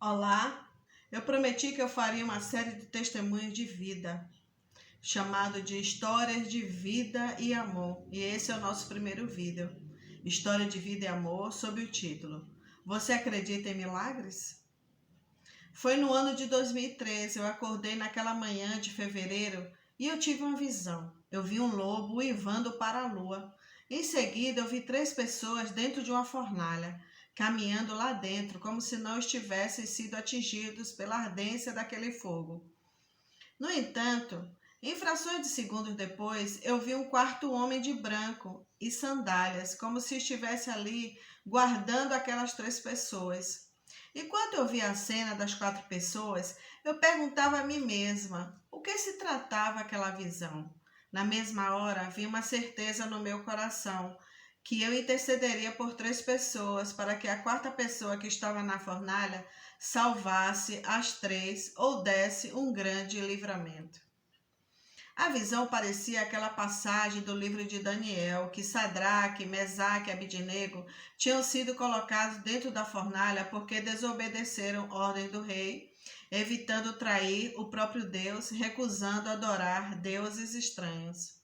Olá, eu prometi que eu faria uma série de testemunhos de vida, chamado de Histórias de Vida e Amor. E esse é o nosso primeiro vídeo, História de Vida e Amor, sob o título Você acredita em milagres? Foi no ano de 2013, eu acordei naquela manhã de fevereiro e eu tive uma visão. Eu vi um lobo uivando para a lua. Em seguida, eu vi 3 pessoas dentro de uma fornalha, caminhando lá dentro, como se não estivessem sido atingidos pela ardência daquele fogo. No entanto, em frações de segundos depois, eu vi um quarto homem de branco e sandálias, como se estivesse ali guardando aquelas 3 pessoas. Enquanto eu via a cena das 4 pessoas, eu perguntava a mim mesma o que se tratava aquela visão. Na mesma hora, vi uma certeza no meu coração, que eu intercederia por 3 pessoas para que a 4ª pessoa que estava na fornalha salvasse as 3 ou desse um grande livramento. A visão parecia aquela passagem do livro de Daniel, que Sadraque, Mesaque e Abidnego tinham sido colocados dentro da fornalha porque desobedeceram ordem do rei, evitando trair o próprio Deus, recusando adorar deuses estranhos.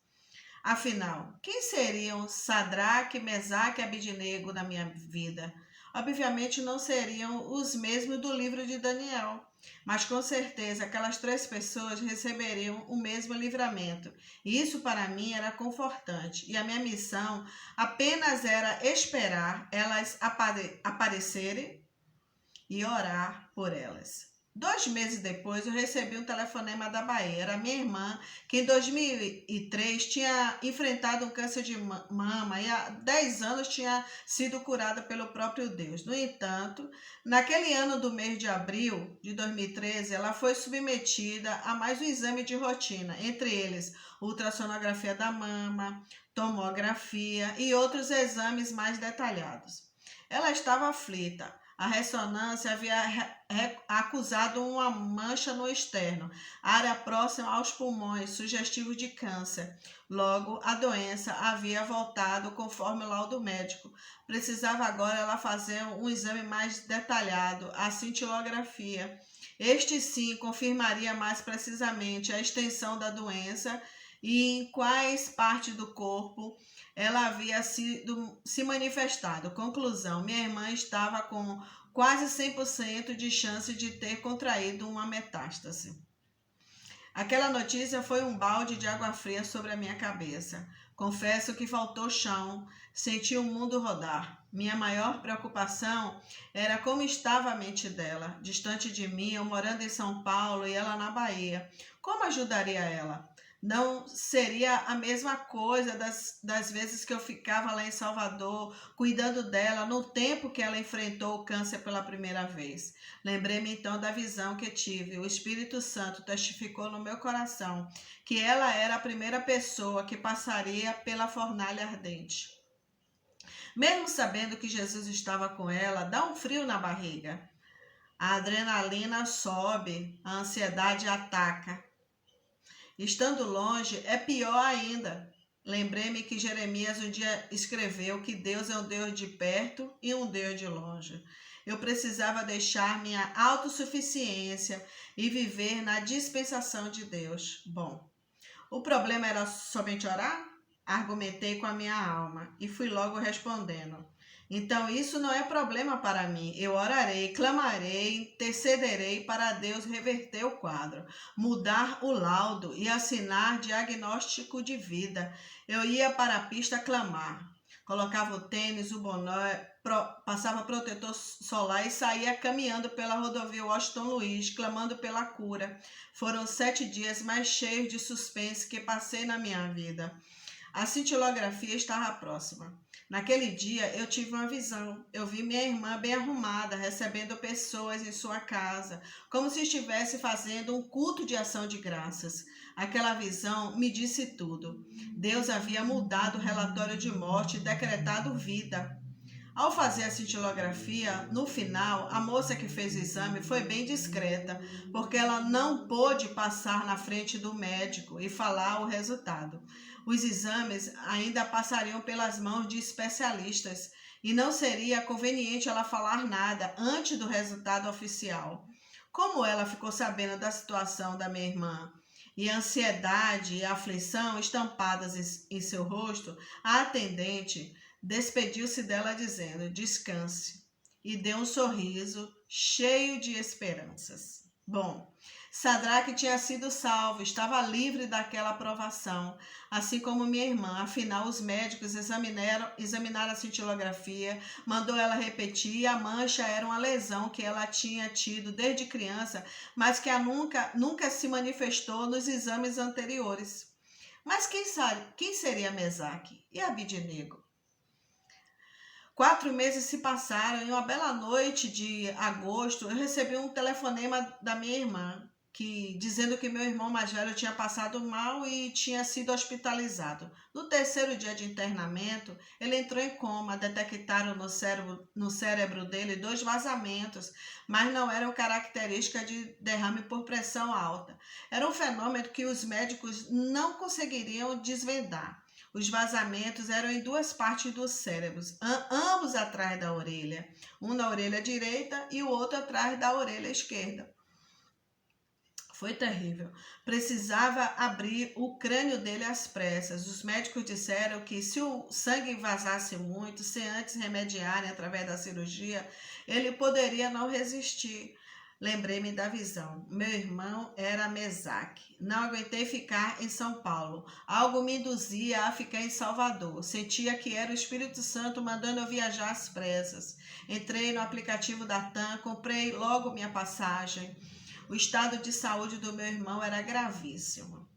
Afinal, quem seriam Sadraque, Mesaque e Abidnego na minha vida? Obviamente não seriam os mesmos do livro de Daniel, mas com certeza aquelas 3 pessoas receberiam o mesmo livramento. E isso para mim era confortante. E a minha missão apenas era esperar elas aparecerem e orar por elas. 2 meses depois, eu recebi um telefonema da Bahia. Era minha irmã, que em 2003 tinha enfrentado um câncer de mama e há 10 anos tinha sido curada pelo próprio Deus. No entanto, naquele ano do mês de abril de 2013, ela foi submetida a mais um exame de rotina, entre eles ultrassonografia da mama, tomografia e outros exames mais detalhados. Ela estava aflita. A ressonância havia acusado uma mancha no externo, área próxima aos pulmões, sugestivo de câncer. Logo, a doença havia voltado conforme o laudo médico. Precisava agora ela fazer um exame mais detalhado, a cintilografia. Este sim confirmaria mais precisamente a extensão da doença e em quais partes do corpo ela havia se manifestado. Conclusão: minha irmã estava com quase 100% de chance de ter contraído uma metástase. Aquela notícia foi um balde de água fria sobre a minha cabeça. Confesso que faltou chão, senti o mundo rodar. Minha maior preocupação era como estava a mente dela, distante de mim, eu morando em São Paulo e ela na Bahia. Como ajudaria ela? Não seria a mesma coisa das vezes que eu ficava lá em Salvador, cuidando dela, no tempo que ela enfrentou o câncer pela primeira vez. Lembrei-me então da visão que tive. O Espírito Santo testificou no meu coração que ela era a primeira pessoa que passaria pela fornalha ardente. Mesmo sabendo que Jesus estava com ela, dá um frio na barriga. A adrenalina sobe, a ansiedade ataca. Estando longe, é pior ainda. Lembrei-me que Jeremias um dia escreveu que Deus é um Deus de perto e um Deus de longe. Eu precisava deixar minha autossuficiência e viver na dispensação de Deus. Bom, o problema era somente orar? Argumentei com a minha alma e fui logo respondendo. Então isso não é problema para mim. Eu orarei, clamarei, intercederei para Deus reverter o quadro, mudar o laudo e assinar diagnóstico de vida. Eu ia para a pista clamar. Colocava o tênis, o boné, passava protetor solar e saía caminhando pela rodovia Washington Luiz, clamando pela cura. Foram 7 dias mais cheios de suspense que passei na minha vida. A cintilografia estava próxima. Naquele dia eu tive uma visão. Eu vi minha irmã bem arrumada, recebendo pessoas em sua casa, como se estivesse fazendo um culto de ação de graças. Aquela visão me disse tudo. Deus havia mudado o relatório de morte e decretado vida. Ao fazer a cintilografia, no final, a moça que fez o exame foi bem discreta, porque ela não pôde passar na frente do médico e falar o resultado. Os exames ainda passariam pelas mãos de especialistas e não seria conveniente ela falar nada antes do resultado oficial. Como ela ficou sabendo da situação da minha irmã e a ansiedade e a aflição estampadas em seu rosto, a atendente despediu-se dela dizendo: descanse, e deu um sorriso cheio de esperanças. Bom, Sadraque tinha sido salvo, estava livre daquela provação, assim como minha irmã. Afinal, os médicos examinaram a cintilografia, mandou ela repetir, e a mancha era uma lesão que ela tinha tido desde criança, mas que nunca se manifestou nos exames anteriores. Mas quem seria Mesaque e Abidnego? 4 meses se passaram e uma bela noite de agosto eu recebi um telefonema da minha irmã, dizendo que meu irmão mais velho tinha passado mal e tinha sido hospitalizado. No 3º dia de internamento, ele entrou em coma. Detectaram no cérebro dele 2 vazamentos, mas não eram características de derrame por pressão alta. Era um fenômeno que os médicos não conseguiriam desvendar. Os vazamentos eram em 2 partes do cérebro, ambos atrás da orelha, um na orelha direita e o outro atrás da orelha esquerda. Foi terrível. Precisava abrir o crânio dele às pressas. Os médicos disseram que se o sangue vazasse muito, sem antes remediarem através da cirurgia, ele poderia não resistir. Lembrei-me da visão. Meu irmão era Mesaque. Não aguentei ficar em São Paulo. Algo me induzia a ficar em Salvador. Sentia que era o Espírito Santo mandando eu viajar às pressas. Entrei no aplicativo da TAM, comprei logo minha passagem. O estado de saúde do meu irmão era gravíssimo.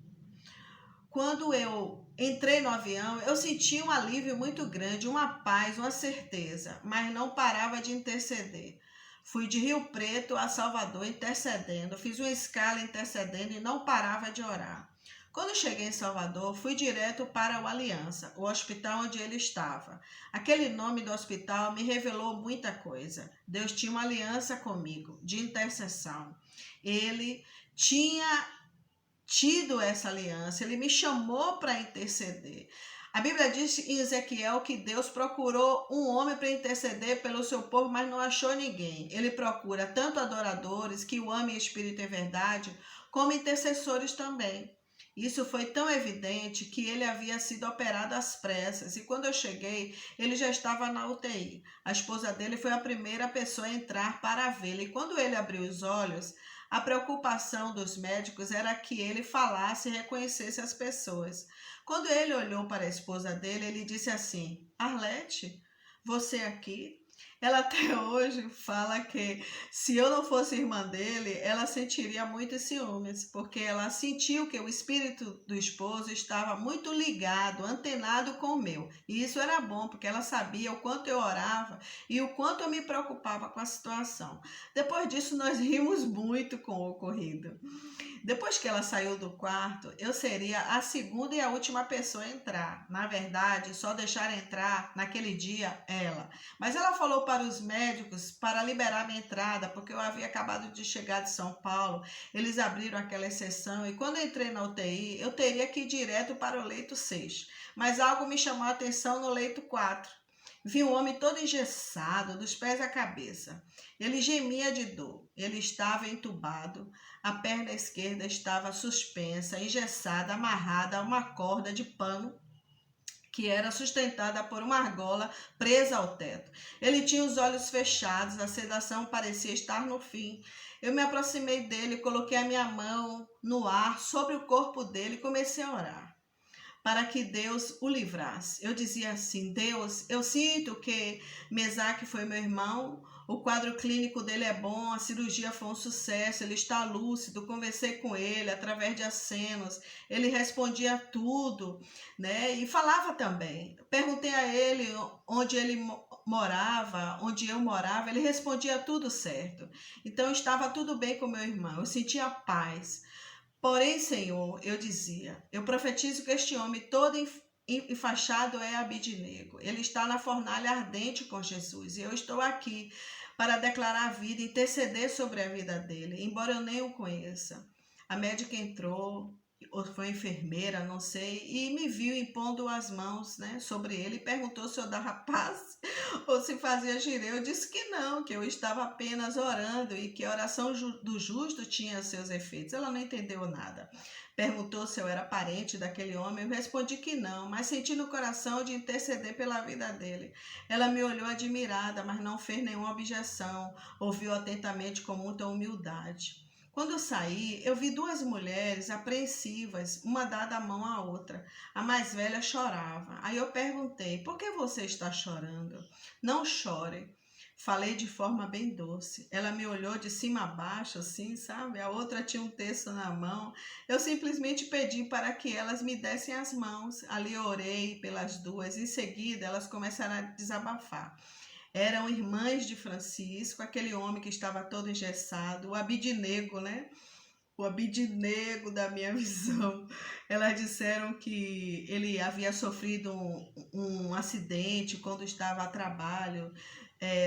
Quando eu entrei no avião, eu senti um alívio muito grande, uma paz, uma certeza, mas não parava de interceder. Fui de Rio Preto a Salvador intercedendo, fiz uma escala intercedendo e não parava de orar. Quando cheguei em Salvador, fui direto para o Aliança, o hospital onde ele estava. Aquele nome do hospital me revelou muita coisa. Deus tinha uma aliança comigo, de intercessão. Ele tinha tido essa aliança, ele me chamou para interceder. A Bíblia diz em Ezequiel que Deus procurou um homem para interceder pelo seu povo, mas não achou ninguém. Ele procura tanto adoradores que o amem em espírito e verdade, como intercessores também. Isso foi tão evidente que ele havia sido operado às pressas e quando eu cheguei, ele já estava na UTI. A esposa dele foi a primeira pessoa a entrar para vê-lo e quando ele abriu os olhos, a preocupação dos médicos era que ele falasse e reconhecesse as pessoas. Quando ele olhou para a esposa dele, ele disse assim: Arlete, você aqui? Ela até hoje fala que se eu não fosse irmã dele, ela sentiria muitos ciúmes, porque ela sentiu que o espírito do esposo estava muito ligado, antenado com o meu. E isso era bom, porque ela sabia o quanto eu orava e o quanto eu me preocupava com a situação. Depois disso, nós rimos muito com o ocorrido. Depois que ela saiu do quarto, eu seria a segunda e a última pessoa a entrar. Na verdade, só deixaram entrar naquele dia ela. Mas ela falou para os médicos para liberar minha entrada, porque eu havia acabado de chegar de São Paulo. Eles abriram aquela exceção e quando eu entrei na UTI, eu teria que ir direto para o leito 6. Mas algo me chamou a atenção no leito 4. Vi um homem todo engessado, dos pés à cabeça. Ele gemia de dor. Ele estava entubado. A perna esquerda estava suspensa, engessada, amarrada a uma corda de pano que era sustentada por uma argola presa ao teto. Ele tinha os olhos fechados, a sedação parecia estar no fim. Eu me aproximei dele, coloquei a minha mão no ar sobre o corpo dele e comecei a orar para que Deus o livrasse. Eu dizia assim: Deus, eu sinto que Mesaque foi meu irmão, o quadro clínico dele é bom, a cirurgia foi um sucesso, ele está lúcido, conversei com ele através de acenos, ele respondia tudo, né? E falava também. Perguntei a ele onde ele morava, onde eu morava, ele respondia tudo certo. Então estava tudo bem com meu irmão, eu sentia paz. Porém, Senhor, eu dizia, eu profetizo que este homem todo enfaixado é Abidnego. Ele está na fornalha ardente com Jesus e eu estou aqui para declarar a vida, interceder sobre a vida dele, embora eu nem o conheça. A médica entrou, ou foi enfermeira, não sei, e me viu impondo as mãos, né, sobre ele e perguntou se eu dava paz ou se fazia girê. Eu disse que não, que eu estava apenas orando e que a oração do justo tinha seus efeitos. Ela não entendeu nada. Perguntou se eu era parente daquele homem, eu respondi que não, mas senti no coração de interceder pela vida dele. Ela me olhou admirada, mas não fez nenhuma objeção, ouviu atentamente com muita humildade. Quando eu saí, eu vi duas mulheres apreensivas, uma dada a mão à outra. A mais velha chorava. Aí eu perguntei: por que você está chorando? Não chore. Falei de forma bem doce. Ela me olhou de cima a baixo, assim, sabe? A outra tinha um texto na mão. Eu simplesmente pedi para que elas me dessem as mãos. Ali eu orei pelas duas. Em seguida, elas começaram a desabafar. Eram irmãs de Francisco, aquele homem que estava todo engessado, o Abidinego, né? O Abidinego da minha visão. Elas disseram que ele havia sofrido um acidente quando estava a trabalho,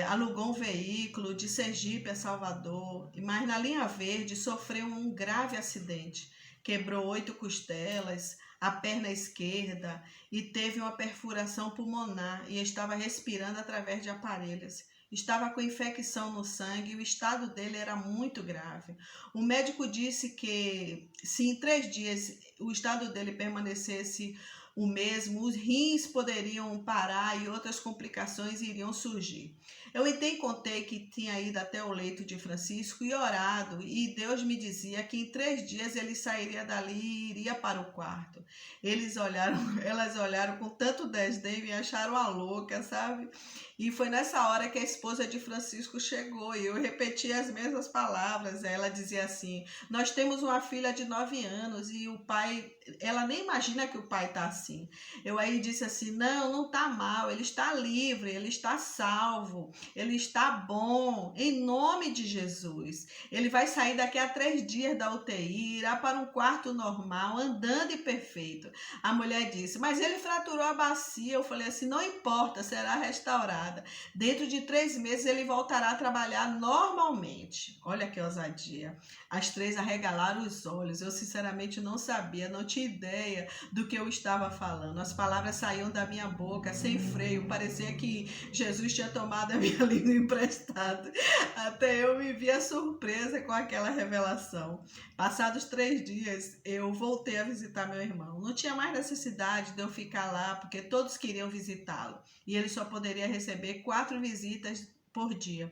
alugou um veículo de Sergipe a Salvador, mas na linha verde sofreu um grave acidente. Quebrou 8 costelas, a perna esquerda e teve uma perfuração pulmonar e estava respirando através de aparelhos. Estava com infecção no sangue e o estado dele era muito grave. O médico disse que se em 3 dias o estado dele permanecesse o mesmo, os rins poderiam parar e outras complicações iriam surgir. Eu então contei que tinha ido até o leito de Francisco e orado, e Deus me dizia que em 3 dias ele sairia dali e iria para o quarto. Elas olharam com tanto desdém e me acharam a louca, sabe? E foi nessa hora que a esposa de Francisco chegou e eu repeti as mesmas palavras. Ela dizia assim: nós temos uma filha de 9 anos e o pai, ela nem imagina que o pai está assim. Eu aí disse assim: não está mal, ele está livre, ele está salvo, ele está bom, em nome de Jesus. Ele vai sair daqui a 3 dias da UTI, irá para um quarto normal, andando e perfeito. A mulher disse: mas ele fraturou a bacia. Eu falei assim: não importa, será restaurada. Dentro de 3 meses ele voltará a trabalhar normalmente. Olha que ousadia. As 3 arregalaram os olhos. Eu sinceramente não sabia, não tinha ideia do que eu estava falando. As palavras saíam da minha boca sem freio. Parecia que Jesus tinha tomado a minha língua emprestada. Até eu me via surpresa com aquela revelação. Passados 3 dias, eu voltei a visitar meu irmão. Não tinha mais necessidade de eu ficar lá, porque todos queriam visitá-lo. E ele só poderia receber 4 visitas por dia.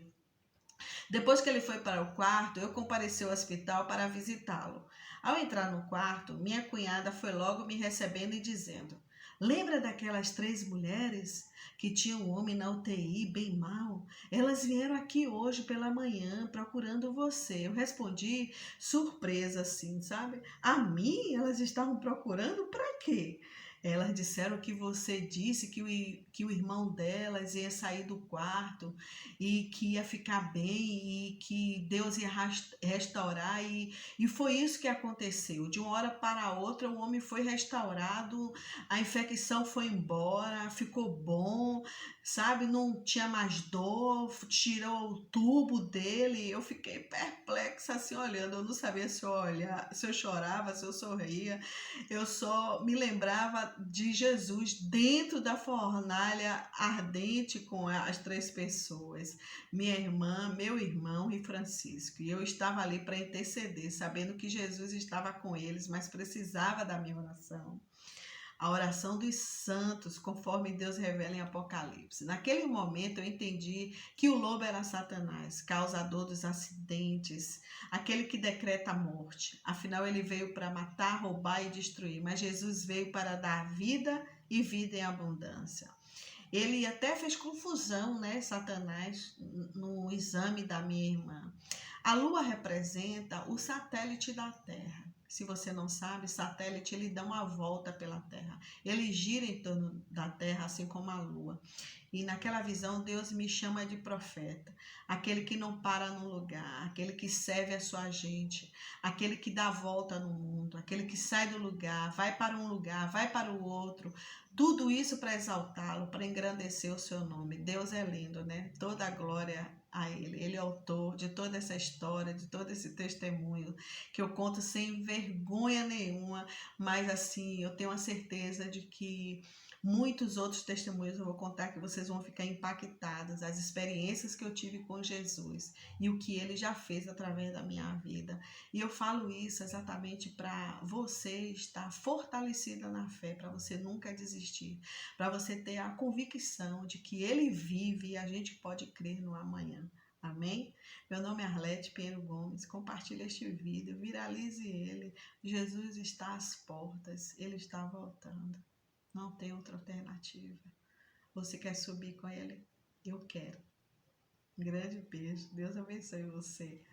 Depois que ele foi para o quarto, eu compareci ao hospital para visitá-lo. Ao entrar no quarto, minha cunhada foi logo me recebendo e dizendo: lembra daquelas 3 mulheres que tinham um homem na UTI bem mal? Elas vieram aqui hoje pela manhã procurando você. Eu respondi surpresa assim, sabe? A mim? Elas estavam procurando para quê? Elas disseram que você disse que o irmão delas ia sair do quarto e que ia ficar bem e que Deus ia restaurar. E foi isso que aconteceu. De uma hora para outra, o homem foi restaurado, a infecção foi embora, ficou bom, sabe? Não tinha mais dor, tirou o tubo dele. Eu fiquei perplexa assim olhando. Eu não sabia se eu chorava, se eu sorria. Eu só me lembrava de Jesus dentro da fornalha ardente com as 3 pessoas, minha irmã, meu irmão e Francisco. E eu estava ali para interceder, sabendo que Jesus estava com eles, mas precisava da minha oração. A oração dos santos, conforme Deus revela em Apocalipse. Naquele momento eu entendi que o lobo era Satanás, causador dos acidentes, aquele que decreta a morte. Afinal, ele veio para matar, roubar e destruir, mas Jesus veio para dar vida e vida em abundância. Ele até fez confusão, né, Satanás, no exame da minha irmã. A Lua representa o satélite da Terra. Se você não sabe, satélite, ele dá uma volta pela Terra. Ele gira em torno da Terra, assim como a Lua. E naquela visão, Deus me chama de profeta. Aquele que não para no lugar, aquele que serve a sua gente, aquele que dá a volta no mundo, aquele que sai do lugar, vai para um lugar, vai para o outro. Tudo isso para exaltá-lo, para engrandecer o seu nome. Deus é lindo, né? Toda a glória a Ele. Ele é autor de toda essa história, de todo esse testemunho, que eu conto sem vergonha nenhuma, mas assim, eu tenho a certeza de que muitos outros testemunhos eu vou contar que vocês vão ficar impactados, as experiências que eu tive com Jesus e o que Ele já fez através da minha vida. E eu falo isso exatamente para você estar fortalecida na fé, para você nunca desistir, para você ter a convicção de que Ele vive e a gente pode crer no amanhã. Amém? Meu nome é Arlete Pinheiro Gomes. Compartilhe este vídeo, viralize ele. Jesus está às portas, Ele está voltando. Não tem outra alternativa. Você quer subir com Ele? Eu quero. Um grande beijo. Deus abençoe você.